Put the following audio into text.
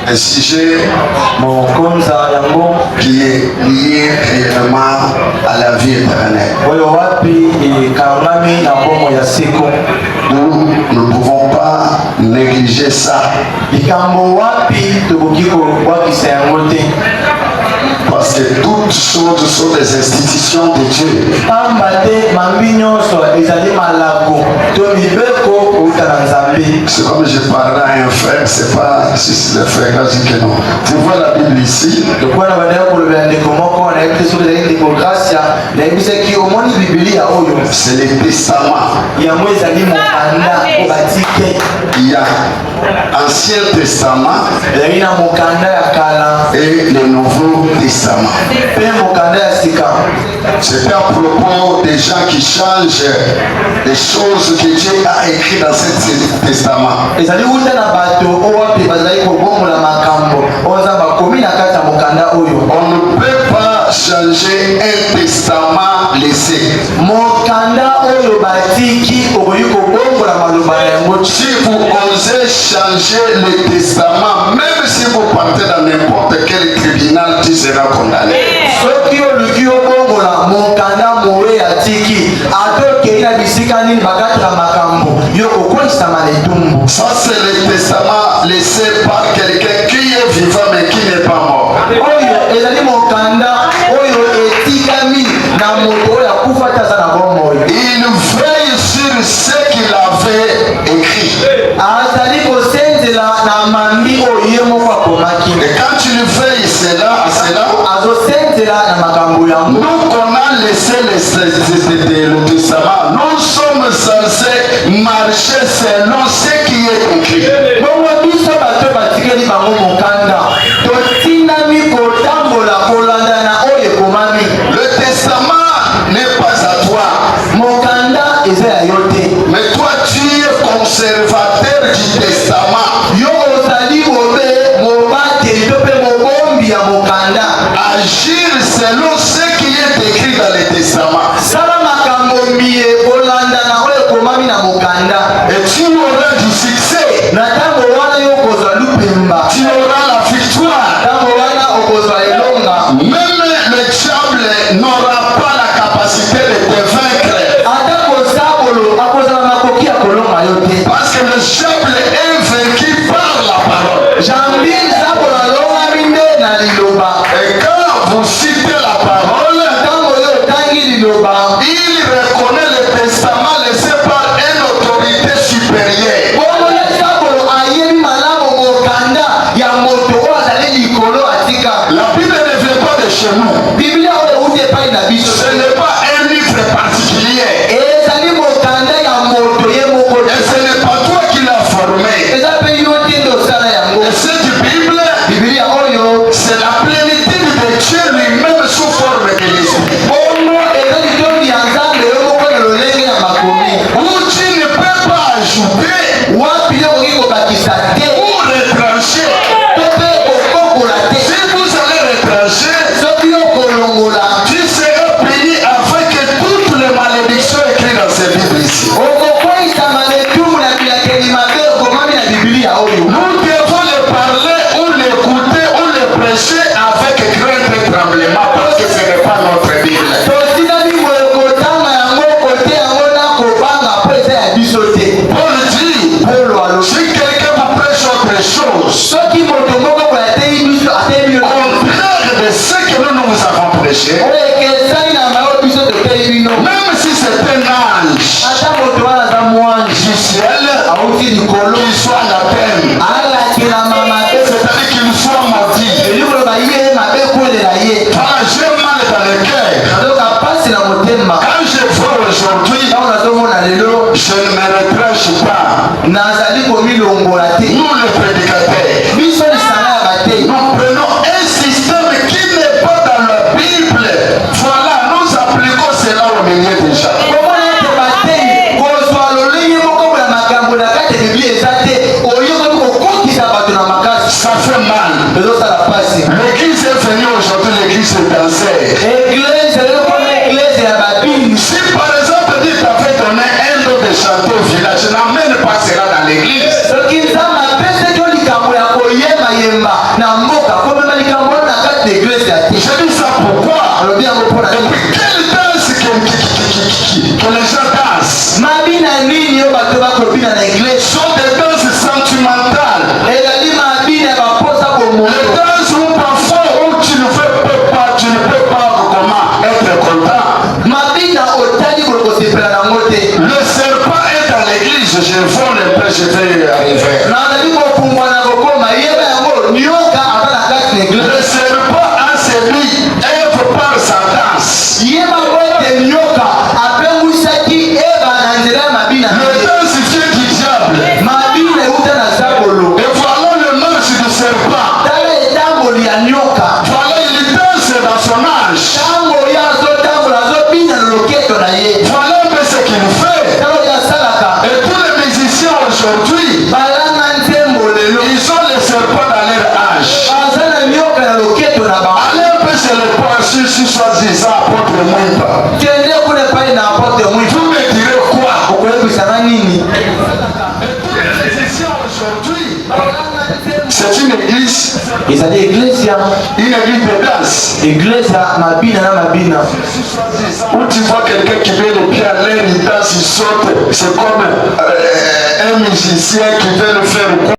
Un sujet qui est lié réellement à la vie éternelle. Nous ne pouvons pas négliger ça. Parce que toutes choses sont des institutions de Dieu. C'est comme je parlais à un frère, c'est pas si le frère a dit que non. Tu vois la Bible ici. C'est les testaments. Il y a Ancien Testament et le Nouveau Testament. C'est à propos des gens qui changent les choses que Dieu a écrites dans ce testament. On ne peut pas changer un testament laissé. Si vous osez changer le testament, même si vous partez dans n'importe quel tribunal, tu seras condamné. Ça c'est le testament laissé par quelqu'un qui est vivant mais qui n'est pas mort. Il veille sur ce qu'il avait écrit. Et quand tu veilles cela, nous qu'on a laissé le testament, nous sommes censés marcher selon ce qui est écrit. Le testament n'est pas à toi. Mais toi tu es conservateur du testament. Agir selon ce qui est écrit dans le testament. Et tu auras du succès. Tu auras la victoire. Même le diable n'aura pas la capacité de te vaincre. Parce que le diable est vaincu par la parole. Et quand vous citez la parole, il reconnaît le testament laissé par une autorité supérieure. La Bible ne vient pas de chez nous. Ce n'est pas un livre particulier. Et ce n'est pas toi qui l'as formé. Et cette Bible, c'est la plénitude de Dieu lui-même sous forme de l'esprit. Où tu ne peux pas ajouter ou retrancher. Si vous allez retrancher, tu seras puni avec toutes les malédictions écrites dans cette Bible ici. Nous devons les parler ou l'écouter ou les prêcher avec crainte et tremblement parce que ce n'est pas notre Bible. Paul dit, si quelqu'un vous prêche autre chose, contraire de ce que nous vous avons prêché, même si c'est un ange du ciel, qu'il soit anathème, c'est-à-dire qu'il soit maudit. Quand j'ai mal dans le cœur, quand je vois aujourd'hui, je ne me retranche pas. Nous les prédicateurs, nous prenons un système qui n'est pas dans la Bible. Voilà, nous appliquons cela au milieu des gens. Ça fait mal. L'église est venue aujourd'hui, l'église est dansée. Si par exemple Dieu t'avait donné un don de chanter au village, n'amène pas cela dans l'église. que les gens dansent. Mabina nini yo bato bakobina na église Sont des danses sentimentales. ezali mabina baposa komoto. Les danses où parfois où tu ne peux pas comment être content. Mabina otali kolokosepela nango te. Le serpent est dans l'église, je vole un peu, je vais arriver. nazali kopumbwa na kokoma yeba yango nyoka ata na kati na église. Le serpent a séduit Ève par sa danse. yeba ngo ete nyoka apengwisaki eba na nzela ya mabina. Le danse vient du diable. mabina euta na zabolo. Et voilà le manche du serpent. tala etamboli ya nyoka. Voilà, il danse dans son âge. ntango ye azotambola azobina na loketo na ye. Voilà un peu ce qu'il fait. ntango ye asalaka. Et tous les musiciens aujourd'hui, balanga nzembo lelo. ils ont les serpents dans leur âge. baza na nyoka na loketo na bango. Allez un peu chez les penseurs, si soi-disant apôtre Mwimba. kende kule pale na apote mwitu. Vous me direz quoi? okoyebisanga nini? Les musiciens aujourd'hui, c'est une église, ezali eglesia. une église de danse. eglesia mabina na mabina. Où tu vois quelqu'un qui met les pieds à l'air, il danse, il saute. C'est comme un musicien qui veut le faire.